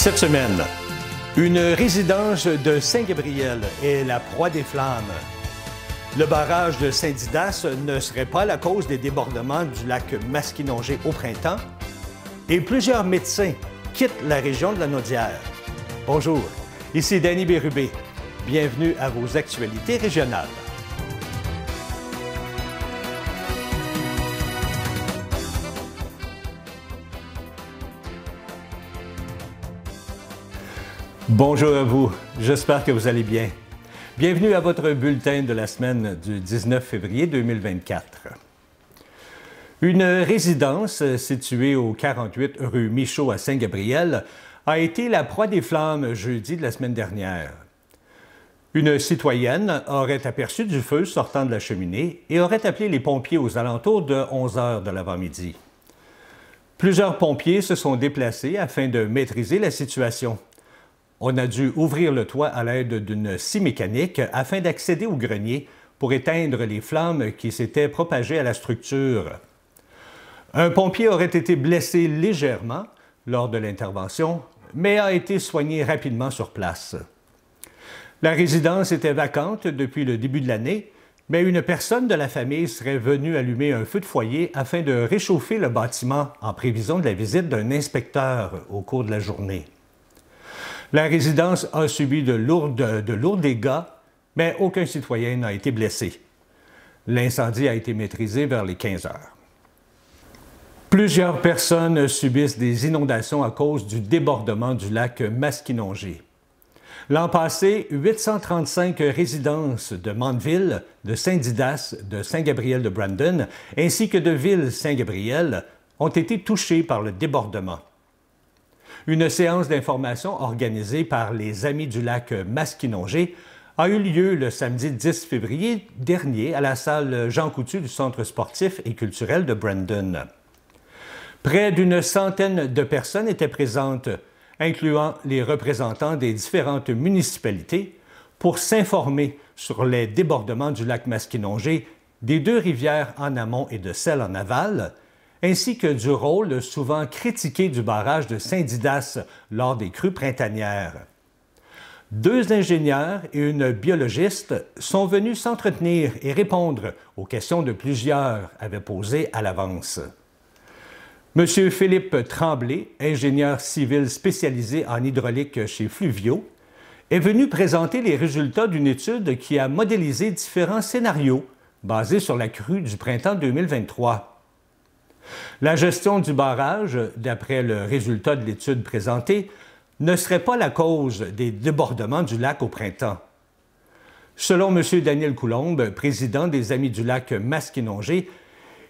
Cette semaine, une résidence de Saint-Gabriel est la proie des flammes. Le barrage de Saint-Didas ne serait pas la cause des débordements du lac Masquinongé au printemps. Et plusieurs médecins quittent la région de la Naudière. Bonjour, ici Danny Bérubé. Bienvenue à vos actualités régionales. Bonjour à vous, j'espère que vous allez bien. Bienvenue à votre bulletin de la semaine du 19 février 2024. Une résidence située au 48 rue Michaud à Saint-Gabriel a été la proie des flammes jeudi de la semaine dernière. Une citoyenne aurait aperçu du feu sortant de la cheminée et aurait appelé les pompiers aux alentours de 11 heures de l'avant-midi. Plusieurs pompiers se sont déplacés afin de maîtriser la situation. On a dû ouvrir le toit à l'aide d'une scie mécanique afin d'accéder au grenier pour éteindre les flammes qui s'étaient propagées à la structure. Un pompier aurait été blessé légèrement lors de l'intervention, mais a été soigné rapidement sur place. La résidence était vacante depuis le début de l'année, mais une personne de la famille serait venue allumer un feu de foyer afin de réchauffer le bâtiment en prévision de la visite d'un inspecteur au cours de la journée. La résidence a subi de lourds dégâts, mais aucun citoyen n'a été blessé. L'incendie a été maîtrisé vers les 15 heures. Plusieurs personnes subissent des inondations à cause du débordement du lac Masquinongé. L'an passé, 835 résidences de Mandeville, de Saint-Didas, de Saint-Gabriel de Brandon, ainsi que de Ville-Saint-Gabriel ont été touchées par le débordement. Une séance d'information organisée par les Amis du lac Masquinongé a eu lieu le samedi 10 février dernier à la salle Jean Coutu du Centre sportif et culturel de Brandon. Près d'une centaine de personnes étaient présentes, incluant les représentants des différentes municipalités, pour s'informer sur les débordements du lac Masquinongé, des deux rivières en amont et de celle en aval, ainsi que du rôle souvent critiqué du barrage de Saint-Didas lors des crues printanières. Deux ingénieurs et une biologiste sont venus s'entretenir et répondre aux questions que plusieurs avaient posées à l'avance. M. Philippe Tremblay, ingénieur civil spécialisé en hydraulique chez Fluvio, est venu présenter les résultats d'une étude qui a modélisé différents scénarios basés sur la crue du printemps 2023. La gestion du barrage, d'après le résultat de l'étude présentée, ne serait pas la cause des débordements du lac au printemps. Selon M. Daniel Coulombe, président des Amis du lac Masquinongé,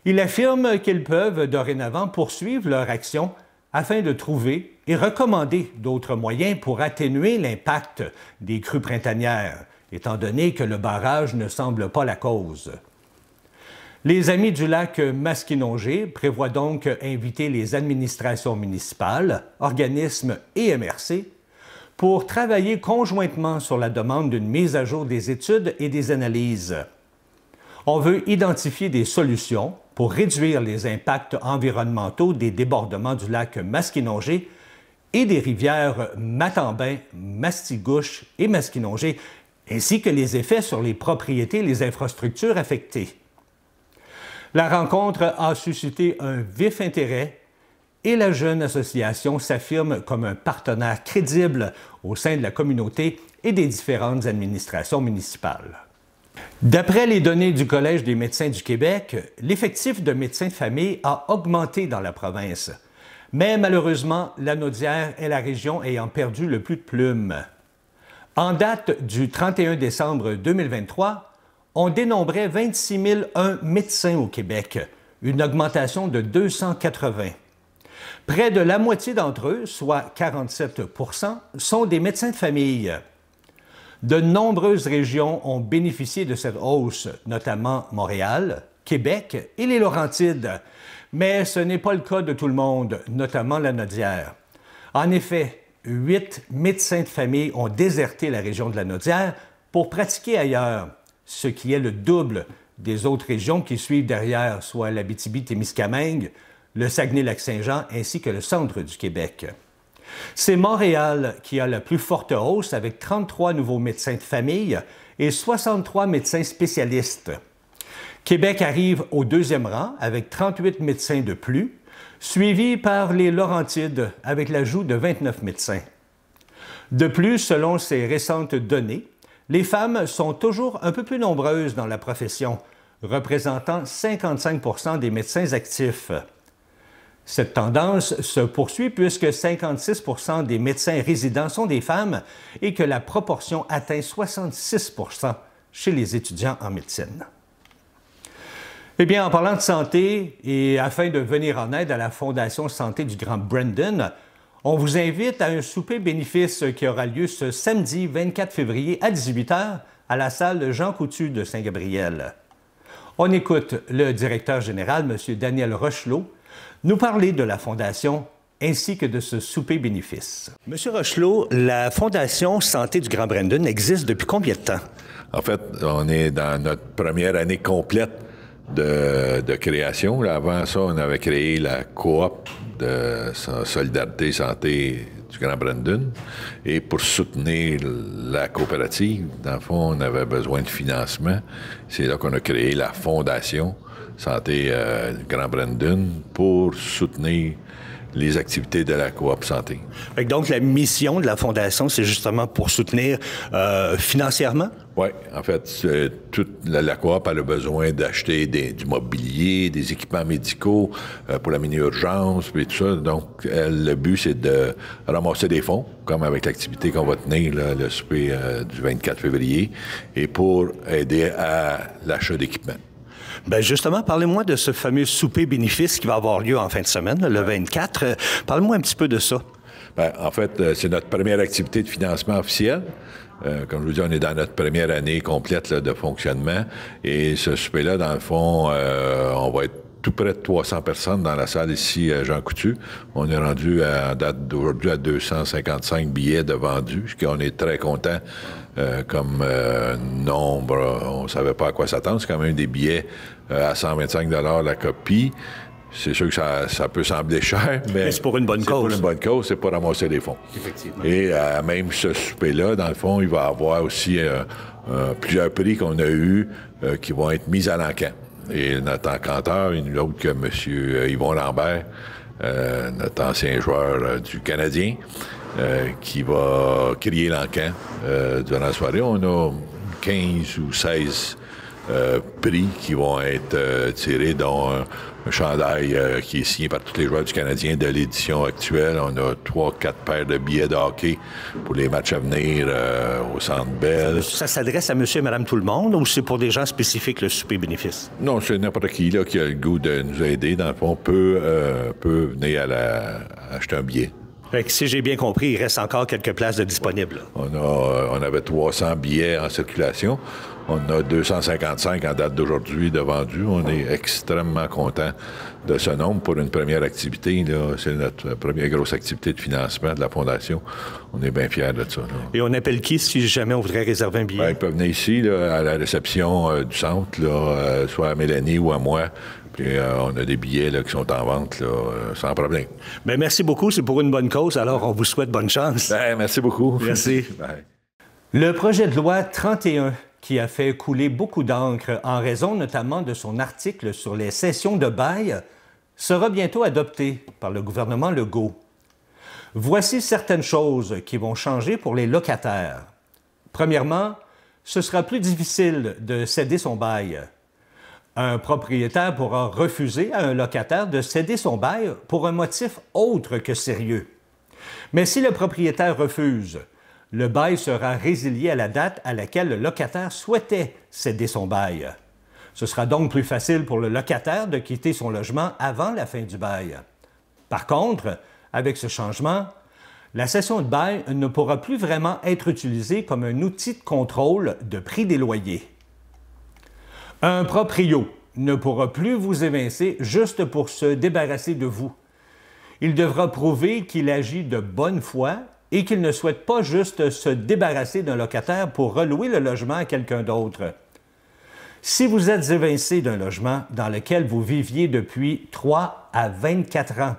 il affirme qu'ils peuvent dorénavant poursuivre leur action afin de trouver et recommander d'autres moyens pour atténuer l'impact des crues printanières, étant donné que le barrage ne semble pas la cause. Les Amis du lac Masquinongé prévoient donc inviter les administrations municipales, organismes et MRC pour travailler conjointement sur la demande d'une mise à jour des études et des analyses. On veut identifier des solutions pour réduire les impacts environnementaux des débordements du lac Masquinongé et des rivières Matambin, Mastigouche et Masquinongé, ainsi que les effets sur les propriétés et les infrastructures affectées. La rencontre a suscité un vif intérêt et la jeune association s'affirme comme un partenaire crédible au sein de la communauté et des différentes administrations municipales. D'après les données du Collège des médecins du Québec, l'effectif de médecins de famille a augmenté dans la province. Mais malheureusement, la Naudière est la région ayant perdu le plus de plumes. En date du 31 décembre 2023, on dénombrait 26 001 médecins au Québec, une augmentation de 280. Près de la moitié d'entre eux, soit 47 %, sont des médecins de famille. De nombreuses régions ont bénéficié de cette hausse, notamment Montréal, Québec et les Laurentides. Mais ce n'est pas le cas de tout le monde, notamment la Naudière. En effet, 8 médecins de famille ont déserté la région de la Naudière pour pratiquer ailleurs, ce qui est le double des autres régions qui suivent derrière, soit l'Abitibi-Témiscamingue, le Saguenay-Lac-Saint-Jean ainsi que le centre du Québec. C'est Montréal qui a la plus forte hausse avec 33 nouveaux médecins de famille et 63 médecins spécialistes. Québec arrive au deuxième rang avec 38 médecins de plus, suivi par les Laurentides avec l'ajout de 29 médecins. De plus, selon ces récentes données, les femmes sont toujours un peu plus nombreuses dans la profession, représentant 55 des médecins actifs. Cette tendance se poursuit puisque 56 des médecins résidents sont des femmes et que la proportion atteint 66 chez les étudiants en médecine. Eh bien, en parlant de santé et afin de venir en aide à la Fondation Santé du Grand Brandon, on vous invite à un souper bénéfice qui aura lieu ce samedi 24 février à 18 h à la salle Jean Coutu de Saint-Gabriel. On écoute le directeur général, M. Daniel Rochelot, nous parler de la Fondation ainsi que de ce souper bénéfice. Monsieur Rochelot, la Fondation Santé du Grand Brandon existe depuis combien de temps? En fait, on est dans notre première année complète de création. Là, avant ça, on avait créé la coop de Solidarité Santé du Grand Brandon. Et pour soutenir la coopérative, dans le fond, on avait besoin de financement. C'est là qu'on a créé la Fondation Santé du Grand Brandon pour soutenir les activités de la coop santé. Donc, la mission de la Fondation, c'est justement pour soutenir financièrement? Oui, en fait, toute la coop elle a besoin d'acheter du mobilier, des équipements médicaux pour la mini-urgence, puis tout ça. Donc, le but, c'est de ramasser des fonds, comme avec l'activité qu'on va tenir, là, le souper du 24 février, et pour aider à l'achat d'équipements. Bien justement, parlez-moi de ce fameux souper bénéfice qui va avoir lieu en fin de semaine, le 24. Parlez-moi un petit peu de ça. Bien, en fait, c'est notre première activité de financement officielle. Comme je vous dis, on est dans notre première année complète là, de fonctionnement. Et ce souper-là, dans le fond, on va être tout près de 300 personnes dans la salle ici à Jean Coutu. On est rendu à date d'aujourd'hui à 255 billets de vendus, ce qu'on est très content comme nombre. On ne savait pas à quoi s'attendre. C'est quand même des billets à 125 $ la copie. C'est sûr que ça peut sembler cher, mais c'est pour une bonne cause. C'est pour une bonne cause, c'est pour ramasser des fonds. Effectivement. Et même ce souper-là, dans le fond, il va y avoir aussi plusieurs prix qu'on a eus qui vont être mis à l'encan. Et notre encanteur, il n'est autre que M. Yvon Lambert, notre ancien joueur du Canadien, qui va crier l'encan durant la soirée. On a 15 ou 16 prix qui vont être tirés, dont un chandail qui est signé par tous les joueurs du Canadien de l'édition actuelle. On a 3-4 paires de billets de hockey pour les matchs à venir au Centre Bell. Ça s'adresse à monsieur et madame tout le monde ou c'est pour des gens spécifiques, le souper bénéfice? Non, c'est n'importe qui là, qui a le goût de nous aider. Dans le fond, peut venir acheter un billet. Fait que si j'ai bien compris, il reste encore quelques places de disponibles. On avait 300 billets en circulation. On a 255 en date d'aujourd'hui de vendus. On est extrêmement content de ce nombre pour une première activité. Là. C'est notre première grosse activité de financement de la Fondation. On est bien fiers de ça. Là. Et on appelle qui si jamais on voudrait réserver un billet? Bien, ils peuvent venir ici, là, à la réception du centre, là, soit à Mélanie ou à moi. Puis on a des billets là, qui sont en vente là, sans problème. Bien, merci beaucoup. C'est pour une bonne cause. Alors, on vous souhaite bonne chance. Bien, merci beaucoup. Merci. Bye. Le projet de loi 31, qui a fait couler beaucoup d'encre en raison notamment de son article sur les cessions de bail, sera bientôt adopté par le gouvernement Legault. Voici certaines choses qui vont changer pour les locataires. Premièrement, ce sera plus difficile de céder son bail. Un propriétaire pourra refuser à un locataire de céder son bail pour un motif autre que sérieux. Mais si le propriétaire refuse, le bail sera résilié à la date à laquelle le locataire souhaitait céder son bail. Ce sera donc plus facile pour le locataire de quitter son logement avant la fin du bail. Par contre, avec ce changement, la cession de bail ne pourra plus vraiment être utilisée comme un outil de contrôle de prix des loyers. Un proprio ne pourra plus vous évincer juste pour se débarrasser de vous. Il devra prouver qu'il agit de bonne foi et qu'il ne souhaite pas juste se débarrasser d'un locataire pour relouer le logement à quelqu'un d'autre. Si vous êtes évincé d'un logement dans lequel vous viviez depuis 3 à 24 ans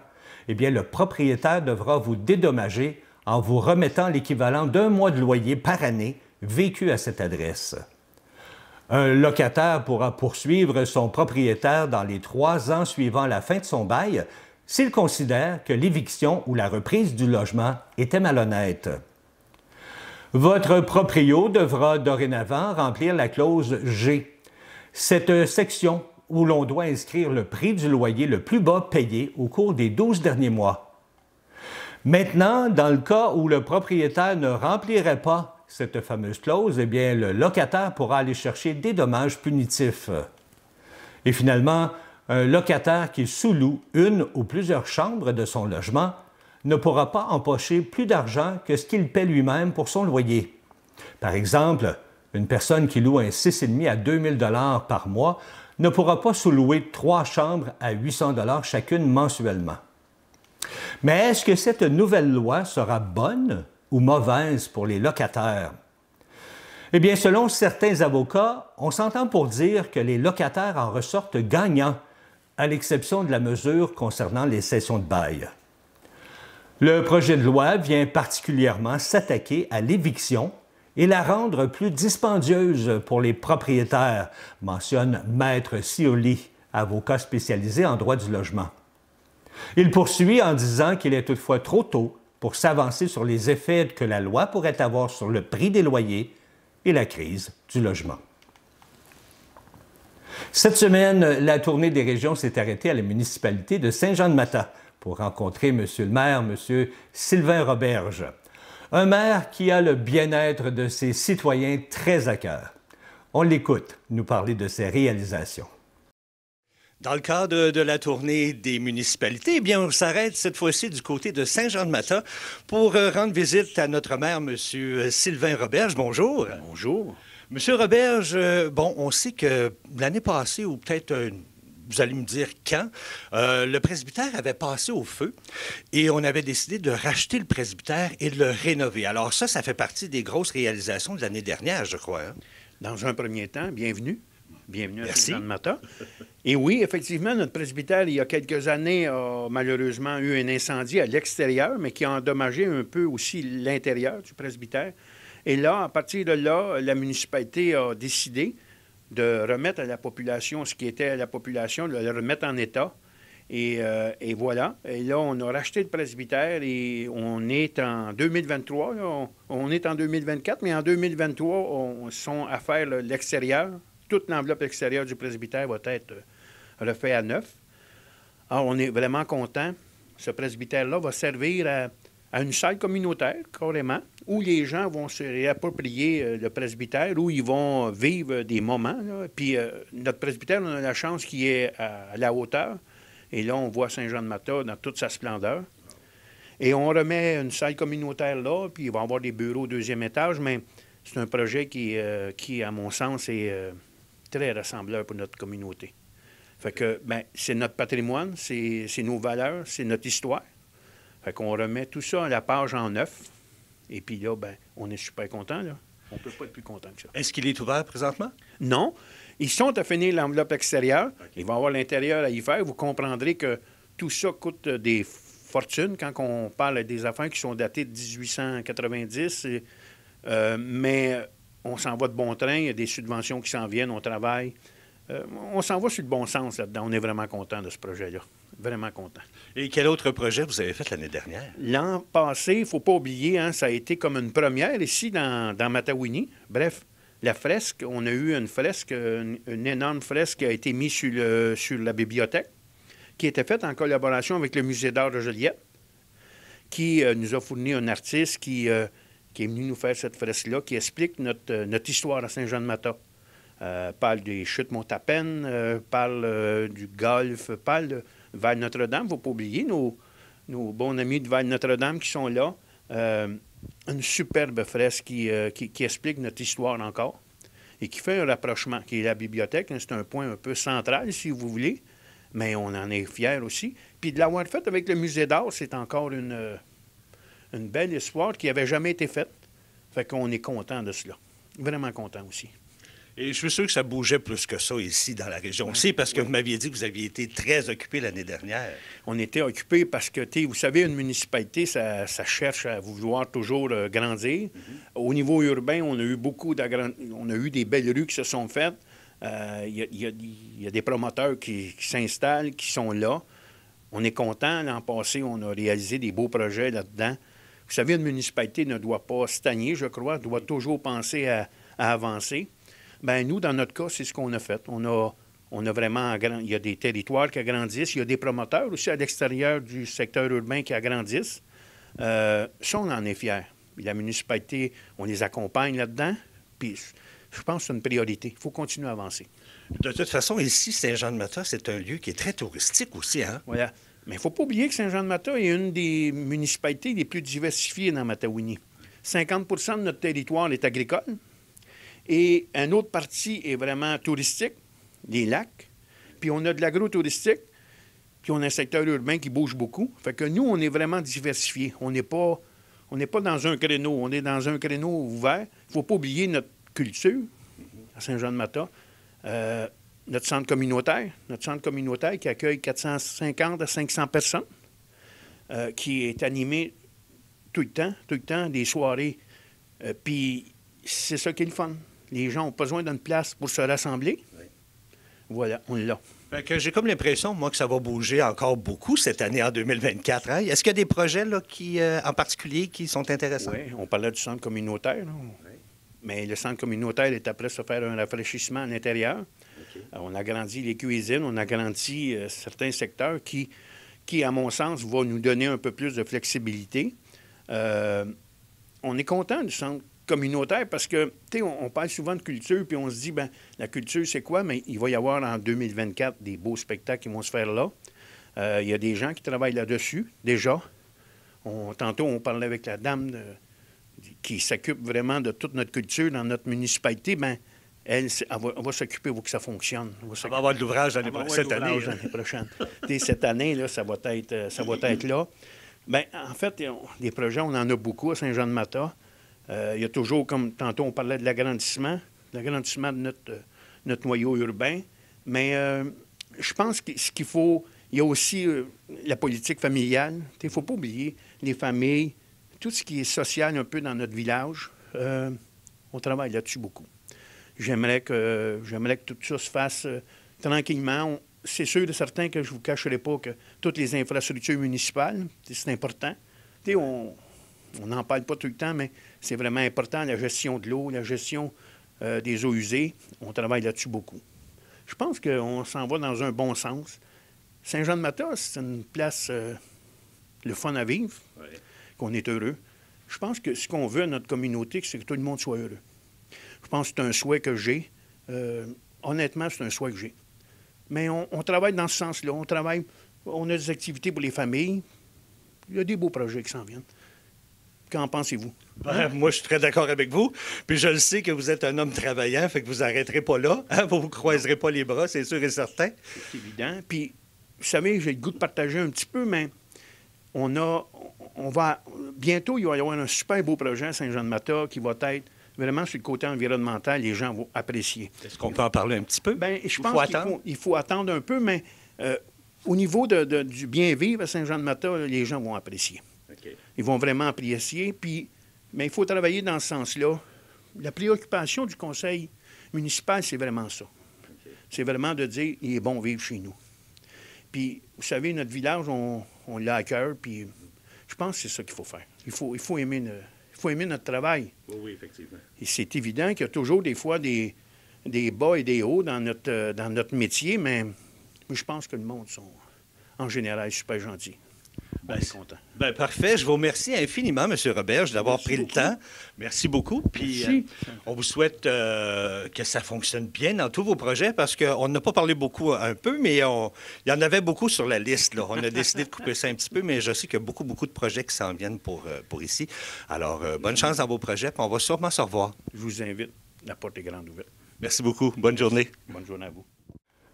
eh bien, le propriétaire devra vous dédommager en vous remettant l'équivalent d'1 mois de loyer par année vécu à cette adresse. Un locataire pourra poursuivre son propriétaire dans les 3 ans suivant la fin de son bail s'il considère que l'éviction ou la reprise du logement était malhonnête. Votre proprio devra dorénavant remplir la clause G. Cette section où l'on doit inscrire le prix du loyer le plus bas payé au cours des 12 derniers mois. Maintenant, dans le cas où le propriétaire ne remplirait pas cette fameuse clause, eh bien, le locataire pourra aller chercher des dommages punitifs. Et finalement, un locataire qui sous-loue une ou plusieurs chambres de son logement ne pourra pas empocher plus d'argent que ce qu'il paie lui-même pour son loyer. Par exemple, une personne qui loue un 6,5 à 2 000 $ par mois ne pourra pas sous-louer 3 chambres à 800 $ chacune mensuellement. Mais est-ce que cette nouvelle loi sera bonne ou mauvaise pour les locataires? Eh bien, selon certains avocats, on s'entend pour dire que les locataires en ressortent gagnants, à l'exception de la mesure concernant les cessions de bail. Le projet de loi vient particulièrement s'attaquer à l'éviction et la rendre plus dispendieuse pour les propriétaires, mentionne Maître Sioli, avocat spécialisé en droit du logement. Il poursuit en disant qu'il est toutefois trop tôt pour s'avancer sur les effets que la loi pourrait avoir sur le prix des loyers et la crise du logement. Cette semaine, la tournée des régions s'est arrêtée à la municipalité de Saint-Jean-de-Matha pour rencontrer M. le maire, M. Sylvain Roberge. Un maire qui a le bien-être de ses citoyens très à cœur. On l'écoute nous parler de ses réalisations. Dans le cadre de la tournée des municipalités, eh bien, on s'arrête cette fois-ci du côté de Saint-Jean-de-Matha pour rendre visite à notre maire, M. Sylvain Roberge. Bonjour. Bonjour. Monsieur Roberge, bon, on sait que l'année passée, ou peut-être, vous allez me dire quand, le presbytère avait passé au feu et on avait décidé de racheter le presbytère et de le rénover. Alors ça fait partie des grosses réalisations de l'année dernière, je crois. Hein? Dans un premier temps, bienvenue. Bienvenue à Saint-Jean-de-Matha. Et oui, effectivement, notre presbytère, il y a quelques années, a malheureusement eu un incendie à l'extérieur, mais qui a endommagé un peu aussi l'intérieur du presbytère. Et là, à partir de là, la municipalité a décidé de remettre à la population ce qui était à la population, de le remettre en état. Et voilà. Et là, on a racheté le presbytère et on est en 2023. Là, on est en 2024, mais en 2023, on sont à faire l'extérieur. Toute l'enveloppe extérieure du presbytère va être refaite à neuf. Alors, on est vraiment content. Ce presbytère-là va servir à une salle communautaire, carrément, où les gens vont se réapproprier le presbytère, où ils vont vivre des moments. Là. Puis notre presbytère, on a la chance qu'il est à la hauteur. Et là, on voit Saint-Jean-de-Matha dans toute sa splendeur. Et on remet une salle communautaire là, puis il va y avoir des bureaux au 2e étage, mais c'est un projet qui à mon sens, est très rassembleur pour notre communauté. Fait que, bien, c'est notre patrimoine, c'est nos valeurs, c'est notre histoire. Fait qu'on remet tout ça à la page en neuf. Et puis là, bien, on est super content, là. On ne peut pas être plus content que ça. Est-ce qu'il est ouvert présentement? Non. Ils sont à finir l'enveloppe extérieure. Okay. Il va y avoir l'intérieur à y faire. Vous comprendrez que tout ça coûte des fortunes quand on parle des affaires qui sont datées de 1890. Mais on s'en va de bon train. Il y a des subventions qui s'en viennent. On travaille. On s'en va sur le bon sens là-dedans. On est vraiment content de ce projet-là. Vraiment content. Et quel autre projet vous avez fait l'année dernière? L'an passé, il ne faut pas oublier, hein, ça a été comme une première ici dans Matawini. Bref, la fresque, on a eu une fresque, une énorme fresque qui a été mise sur la bibliothèque, qui était faite en collaboration avec le Musée d'art de Joliette, qui nous a fourni un artiste qui est venu nous faire cette fresque-là, qui explique notre histoire à Saint-Jean-de-Matha. Parle des chutes Mont-à-Peine, parle du golfe, parle de Val-Notre-Dame. Il ne faut pas oublier nos bons amis de Val-Notre-Dame qui sont là. Une superbe fresque qui explique notre histoire encore et qui fait un rapprochement, qui est la bibliothèque. C'est un point un peu central, si vous voulez, mais on en est fiers aussi. Puis de l'avoir fait avec le Musée d'art, c'est encore une belle histoire qui n'avait jamais été faite. Fait qu'on est content de cela. Vraiment content aussi. Et je suis sûr que ça bougeait plus que ça ici dans la région aussi, parce que vous m'aviez dit que vous aviez été très occupé l'année dernière. On était occupé parce que, vous savez, une municipalité, ça cherche à vouloir toujours grandir. Au niveau urbain, on a eu des belles rues qui se sont faites. Il y a des promoteurs qui s'installent, qui sont là. On est content. L'an passé, on a réalisé des beaux projets là-dedans. Vous savez, une municipalité ne doit pas stagner, je crois, doit toujours penser à avancer. Bien, nous, dans notre cas, c'est ce qu'on a fait. On a vraiment... Il y a des territoires qui agrandissent. Il y a des promoteurs aussi à l'extérieur du secteur urbain qui agrandissent. Ça, on en est fiers. Puis la municipalité, on les accompagne là-dedans. Puis je pense que c'est une priorité. Il faut continuer à avancer. De toute façon, ici, Saint-Jean-de-Mata, c'est un lieu qui est très touristique aussi, hein? Voilà. Mais il ne faut pas oublier que Saint-Jean-de-Mata est une des municipalités les plus diversifiées dans Matawini. 50 de notre territoire est agricole. Et une autre partie est vraiment touristique, les lacs. Puis on a de l'agro-touristique, puis on a un secteur urbain qui bouge beaucoup. Fait que nous, on est vraiment diversifiés. On n'est pas dans un créneau, on est dans un créneau ouvert. Il ne faut pas oublier notre culture à Saint-Jean-de-Mata. Notre centre communautaire qui accueille 450 à 500 personnes, qui est animé tout le temps, des soirées. Puis c'est ça qui est le fun. Les gens ont besoin d'une place pour se rassembler. Oui. Voilà, on l'a. Fait que j'ai comme l'impression, moi, que ça va bouger encore beaucoup cette année en 2024. Hein? Est-ce qu'il y a des projets là, en particulier qui sont intéressants? Oui, on parlait du centre communautaire. Oui. Mais le centre communautaire est après se faire un rafraîchissement à l'intérieur. Okay. On a agrandi les cuisines, on a agrandi certains secteurs qui, à mon sens, va nous donner un peu plus de flexibilité. On est content du centre communautaire parce que, tu sais, on parle souvent de culture, puis on se dit, bien, la culture, c'est quoi? Mais il va y avoir en 2024 des beaux spectacles qui vont se faire là. Il y a des gens qui travaillent là-dessus, déjà. Tantôt, on parlait avec la dame qui s'occupe vraiment de toute notre culture dans notre municipalité. Bien, elle va s'occuper pour que ça fonctionne. On va avoir de l'ouvrage cette année. L'année prochaine. Cette année, là, ça va être là. Bien, en fait, des projets, on en a beaucoup à Saint-Jean-de-Mata. Il y a toujours, comme tantôt, on parlait de l'agrandissement de notre noyau urbain. Mais je pense que ce qu'il faut, il y a aussi la politique familiale. Il ne faut pas oublier les familles, tout ce qui est social un peu dans notre village. On travaille là-dessus beaucoup. J'aimerais que tout ça se fasse tranquillement. C'est sûr et certain que je ne vous cacherai pas que toutes les infrastructures municipales, c'est important. On n'en parle pas tout le temps, mais c'est vraiment important, la gestion de l'eau, la gestion des eaux usées. On travaille là-dessus beaucoup. Je pense qu'on s'en va dans un bon sens. Saint-Jean-de-Mata, c'est une place le fun à vivre, oui. Qu'on est heureux. Je pense que ce qu'on veut à notre communauté, c'est que tout le monde soit heureux. Je pense que c'est un souhait que j'ai. Honnêtement, c'est un souhait que j'ai. Mais on travaille dans ce sens-là. On a des activités pour les familles. Il y a des beaux projets qui s'en viennent. Qu'en pensez-vous? Ben, moi, je suis très d'accord avec vous. Puis je le sais que vous êtes un homme travaillant, fait que vous n'arrêterez pas là. Hein? Vous ne croiserez pas les bras, c'est sûr et certain. C'est évident. Puis, vous savez, j'ai le goût de partager un petit peu, mais bientôt, il va y avoir un super beau projet à Saint-Jean-de-Mata qui va être vraiment sur le côté environnemental, les gens vont apprécier. Est-ce qu'on peut en parler un petit peu? Bien, je pense qu'il faut attendre un peu, mais au niveau du bien-vivre à Saint-Jean-de-Mata, les gens vont apprécier. Okay. Ils vont vraiment apprécier, mais il faut travailler dans ce sens-là. La préoccupation du conseil municipal, c'est vraiment ça. Okay. C'est vraiment de dire, il est bon vivre chez nous. Puis, vous savez, notre village, on l'a à cœur, puis je pense que c'est ça qu'il faut faire. Il faut aimer notre travail. Oui, effectivement. Et c'est évident qu'il y a toujours des fois des bas et des hauts dans notre métier, mais je pense que le monde sont, en général, super gentils. On est content. Ben, parfait. Je vous remercie infiniment, M. Roberge, d'avoir pris le temps. Merci beaucoup. Puis, on vous souhaite que ça fonctionne bien dans tous vos projets parce qu'on n'a pas parlé beaucoup un peu, mais il y en avait beaucoup sur la liste. Là. On a décidé de couper ça un petit peu, mais je sais qu'il y a beaucoup de projets qui s'en viennent pour ici. Alors, bonne chance dans vos projets, puis on va sûrement se revoir. Je vous invite. La porte est grande ouverte. Merci beaucoup. Bonne journée. Bonne journée à vous.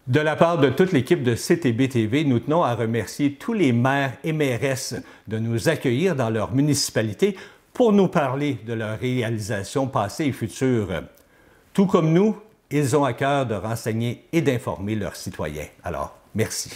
De la part de toute l'équipe de CTB-TV, nous tenons à remercier tous les maires et mairesses de nous accueillir dans leur municipalité pour nous parler de leurs réalisations passées et futures. Tout comme nous, Ils ont à cœur de renseigner et d'informer leurs citoyens. Alors, merci.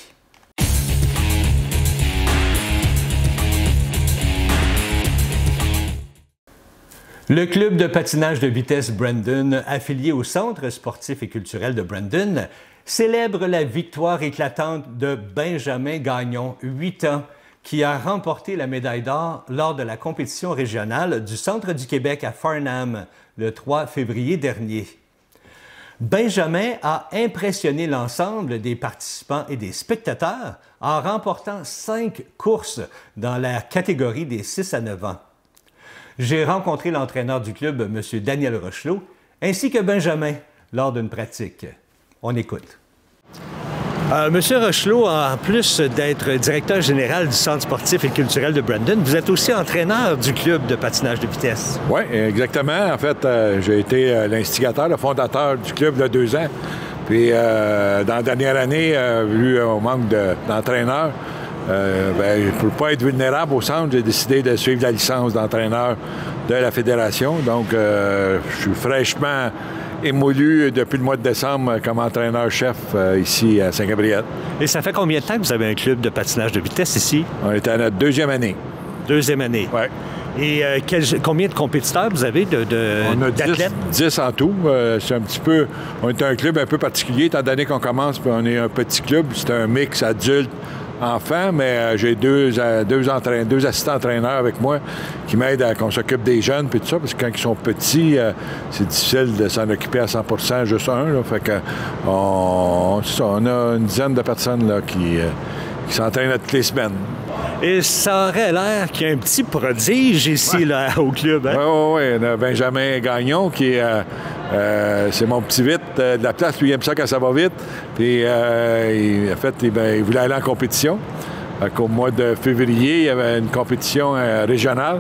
Le club de patinage de vitesse Brandon, affilié au Centre sportif et culturel de Brandon, célèbre la victoire éclatante de Benjamin Gagnon, 8 ans, qui a remporté la médaille d'or lors de la compétition régionale du Centre du Québec à Farnham le 3 février dernier. Benjamin a impressionné l'ensemble des participants et des spectateurs en remportant 5 courses dans la catégorie des 6 à 9 ans. J'ai rencontré l'entraîneur du club, M. Daniel Rochelot, ainsi que Benjamin, lors d'une pratique. On écoute. Monsieur Rochelot, en plus d'être directeur général du Centre sportif et culturel de Brandon, vous êtes aussi entraîneur du club de patinage de vitesse. Oui, exactement. En fait, j'ai été l'instigateur, le fondateur du club il y a 2 ans. Puis, dans la dernière année, vu au manque d'entraîneurs, pour ne pas être vulnérable au centre, j'ai décidé de suivre la licence d'entraîneur de la fédération. Donc, je suis fraîchement émolu depuis le mois de décembre comme entraîneur-chef ici à Saint-Gabriel. Et ça fait combien de temps que vous avez un club de patinage de vitesse ici? On est à notre 2e année. 2e année. Oui. Et combien de compétiteurs vous avez d'athlètes? 10 en tout. C'est un petit peu... On est un club un peu particulier, étant donné qu'on commence, puis on est un petit club. C'est un mix adulte, enfants, mais j'ai deux assistants entraîneurs avec moi qui m'aident à qu'on s'occupe des jeunes puis tout ça, parce que quand ils sont petits, c'est difficile de s'en occuper à 100 %, juste un. Là, fait que on a une dizaine de personnes là, qui s'entraînent toutes les semaines. Et ça aurait l'air qu'il y a un petit prodige ici là, au club. Hein? Oui. On a Benjamin Gagnon qui est... c'est mon petit vite de la place. Lui, il aime ça quand ça va vite. Puis, il voulait aller en compétition. Au mois de février, il y avait une compétition régionale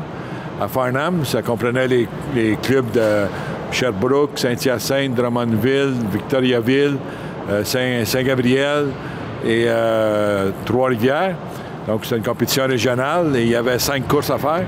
à Farnham. Ça comprenait les clubs de Sherbrooke, Saint-Hyacinthe, Drummondville, Victoriaville, Saint-Gabriel et Trois-Rivières. Donc, c'est une compétition régionale et il y avait 5 courses à faire.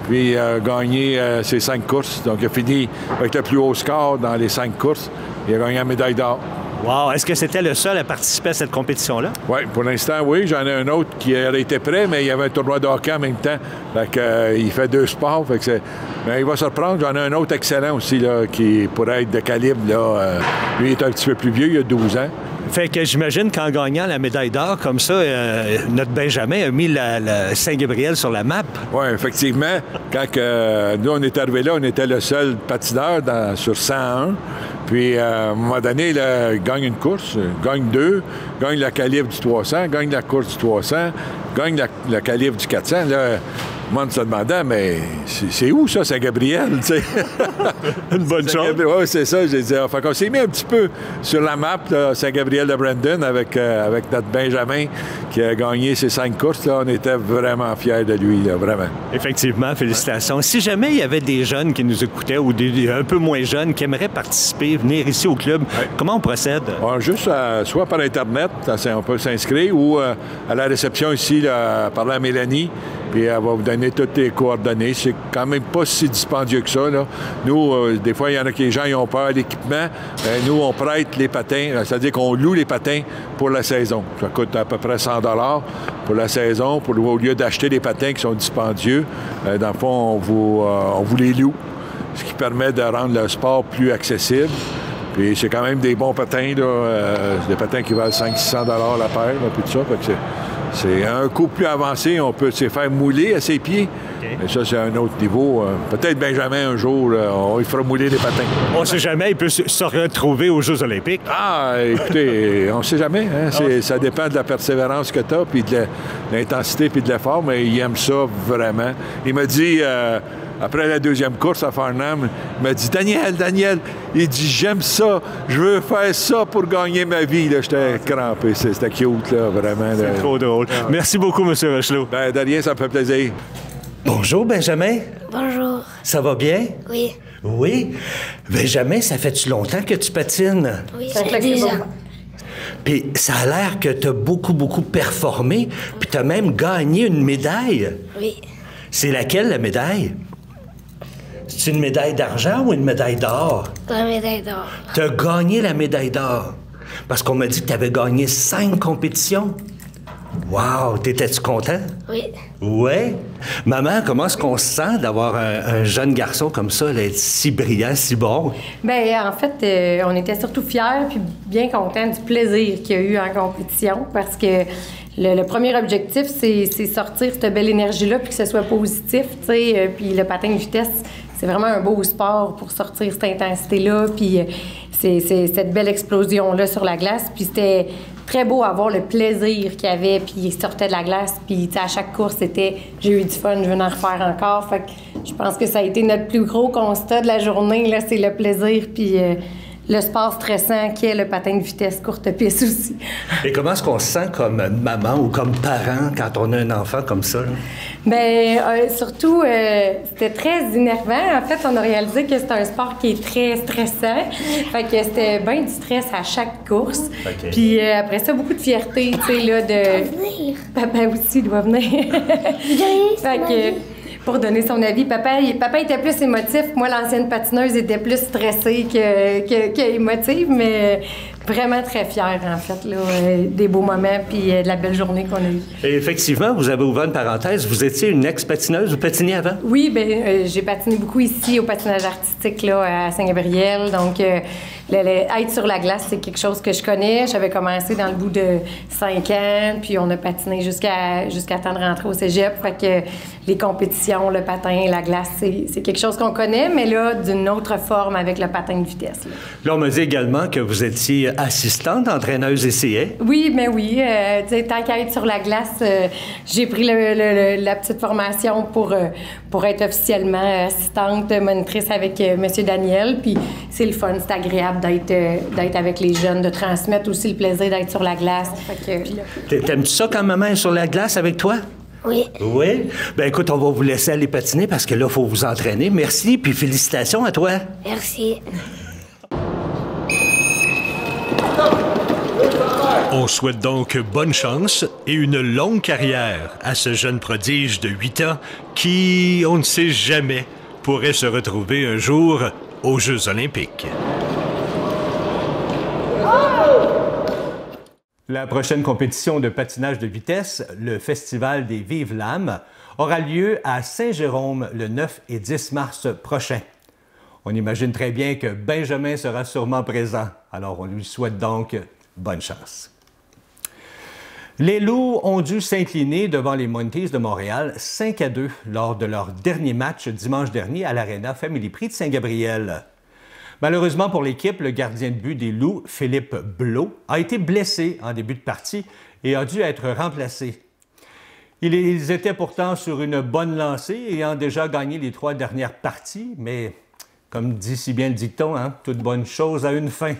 Puis, il a gagné ces 5 courses. Donc, il a fini avec le plus haut score dans les 5 courses. Il a gagné la médaille d'or. Wow! Est-ce que c'était le seul à participer à cette compétition-là? Oui, pour l'instant, oui. J'en ai un autre qui aurait été prêt, mais il y avait un tournoi de hockey en même temps. Fait que, il fait 2 sports. Fait que mais il va se reprendre. J'en ai un autre excellent aussi, là, qui pourrait être de calibre. Là, lui, il est un petit peu plus vieux, il a 12 ans. Fait que j'imagine qu'en gagnant la médaille d'or comme ça, notre Benjamin a mis la Saint-Gabriel sur la map. Oui, effectivement. Quand nous, on est arrivés là, on était le seul patineur sur 101. Puis, à un moment donné, là, il gagne une course, gagne 2, gagne la calibre du 300, gagne la course du 300, gagne la calibre du 400. Là, le monde se demandait, mais c'est où ça, Saint-Gabriel? Une bonne chose. Oui, c'est ça. Je disais. Fait qu'on s'est mis un petit peu sur la map, Saint-Gabriel de Brandon, avec notre Benjamin qui a gagné ces 5 courses. Là, on était vraiment fiers de lui, là, vraiment. Effectivement, félicitations. Ouais. Si jamais il y avait des jeunes qui nous écoutaient ou un peu moins jeunes qui aimeraient participer, venir ici au club, comment on procède? Juste soit par Internet, on peut s'inscrire, ou à la réception ici, là, parler à Mélanie. Puis elle va vous donner toutes les coordonnées. C'est quand même pas si dispendieux que ça, là. Nous, des fois, il y en a qui les gens ils ont peur de l'équipement. Nous, on prête les patins, c'est-à-dire qu'on loue les patins pour la saison. Ça coûte à peu près 100 $ pour la saison, au lieu d'acheter des patins qui sont dispendieux. Dans le fond, on vous les loue, ce qui permet de rendre le sport plus accessible. Puis c'est quand même des bons patins, là, des patins qui valent 500-600 $ la paire, là, puis tout ça. Fait que c'est un coup plus avancé, on peut se faire mouler à ses pieds. Okay. Mais ça, c'est un autre niveau. Peut-être Benjamin, un jour, on lui fera mouler des patins. On ne sait jamais, il peut se retrouver aux Jeux olympiques. Ah, écoutez, on ne sait jamais. Hein? Ça dépend de la persévérance que tu as, puis de l'intensité, puis de l'effort, mais il aime ça vraiment. Il m'a dit... après la 2e course à Farnham, il m'a dit « Daniel, il dit « J'aime ça, je veux faire ça pour gagner ma vie. » J'étais crampé, c'était cute, là, vraiment. C'est trop drôle. Merci beaucoup, M. Rochelot. De rien, ça me fait plaisir. Bonjour, Benjamin. Bonjour. Ça va bien? Oui. Oui? Benjamin, ça fait-tu longtemps que tu patines? Oui, ça fait 10 ans. Puis ça a l'air que tu as beaucoup performé, puis tu as même gagné une médaille. Oui. C'est laquelle, la médaille? C'est une médaille d'argent ou une médaille d'or? La médaille d'or. Tu as gagné la médaille d'or. Parce qu'on m'a dit que tu avais gagné 5 compétitions. Wow! T'étais-tu content? Oui. Oui. Maman, comment est-ce qu'on se sent d'avoir un jeune garçon comme ça, là, être si brillant, si bon? Bien, en fait, on était surtout fiers puis bien contents du plaisir qu'il y a eu en compétition parce que le premier objectif, c'est sortir cette belle énergie-là puis que ce soit positif, tu sais. Puis le patin de vitesse, c'est vraiment un beau sport pour sortir cette intensité-là puis c'est cette belle explosion-là sur la glace. Puis c'était très beau à voir le plaisir qu'il y avait, puis il sortait de la glace, puis à chaque course, c'était « j'ai eu du fun, je veux en refaire encore ». Fait que je pense que ça a été notre plus gros constat de la journée, là, c'est le plaisir, puis le sport stressant qui est le patin de vitesse courte piste aussi. Et comment est-ce qu'on se sent comme maman ou comme parent quand on a un enfant comme ça? Bien, surtout, c'était très énervant. En fait, on a réalisé que c'est un sport qui est très stressant. Fait que c'était bien du stress à chaque course. Okay. Puis après ça, beaucoup de fierté, tu sais, là, de... Papa aussi doit venir. Fait que... Pour donner son avis. Papa était plus émotif. Moi, l'ancienne patineuse était plus stressée que émotive, mais vraiment très fière, en fait, là, des beaux moments puis de la belle journée qu'on a eue. Et effectivement, vous avez ouvert une parenthèse. Vous étiez une ex-patineuse. Vous patiniez avant? Oui, bien, j'ai patiné beaucoup ici au patinage artistique là, à Saint-Gabriel. Donc, être sur la glace, c'est quelque chose que je connais. J'avais commencé dans le bout de 5 ans, puis on a patiné jusqu'à temps de rentrer au cégep. Fait que les compétitions, le patin, la glace, c'est quelque chose qu'on connaît, mais là, d'une autre forme avec le patin de vitesse. Là, on m'a dit également que vous étiez assistante, entraîneuse essayée. Oui, mais oui. Tant qu'à être sur la glace, j'ai pris la petite formation pour être officiellement assistante monitrice avec M. Daniel. Puis c'est le fun, c'est agréable d'être avec les jeunes, de transmettre aussi le plaisir d'être sur la glace. T'aimes-tu ça quand maman est sur la glace avec toi? Oui. Oui? Bien, écoute, on va vous laisser aller patiner parce que là, il faut vous entraîner. Merci, puis félicitations à toi. Merci. On souhaite donc bonne chance et une longue carrière à ce jeune prodige de 8 ans qui, on ne sait jamais, pourrait se retrouver un jour aux Jeux olympiques. La prochaine compétition de patinage de vitesse, le Festival des Vives Lames, aura lieu à Saint-Jérôme le 9 et 10 mars prochain. On imagine très bien que Benjamin sera sûrement présent, alors on lui souhaite donc bonne chance. Les Loups ont dû s'incliner devant les Monkeys de Montréal 5-2 lors de leur dernier match dimanche dernier à l'Arena Family Prix de Saint-Gabriel. Malheureusement pour l'équipe, le gardien de but des Loups, Philippe Blot, a été blessé en début de partie et a dû être remplacé. Ils étaient pourtant sur une bonne lancée, ayant déjà gagné les 3 dernières parties, mais comme dit si bien le dicton, toute bonne chose a une fin.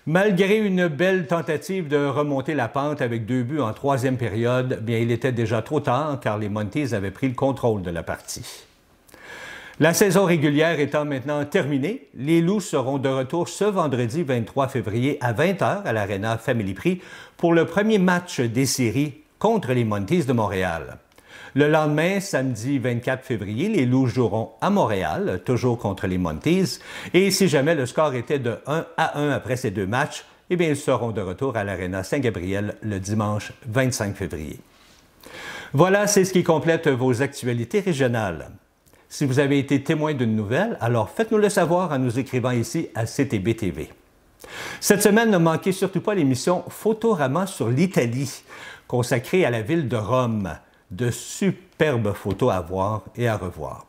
Malgré une belle tentative de remonter la pente avec 2 buts en 3e période, bien, il était déjà trop tard car les Monkeys avaient pris le contrôle de la partie. La saison régulière étant maintenant terminée, les Loups seront de retour ce vendredi 23 février à 20h à l'Arena Family Prix pour le premier match des séries contre les Monkeys de Montréal. Le lendemain, samedi 24 février, les Loups joueront à Montréal, toujours contre les Monkeys. Et si jamais le score était de 1-1 après ces 2 matchs, eh bien, ils seront de retour à l'Arena Saint-Gabriel le dimanche 25 février. Voilà, c'est ce qui complète vos actualités régionales. Si vous avez été témoin d'une nouvelle, alors faites-nous le savoir en nous écrivant ici à CTB TV. Cette semaine, ne manquez surtout pas l'émission Photorama sur l'Italie, consacrée à la ville de Rome. De superbes photos à voir et à revoir.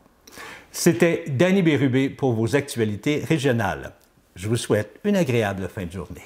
C'était Danny Bérubé pour vos actualités régionales. Je vous souhaite une agréable fin de journée.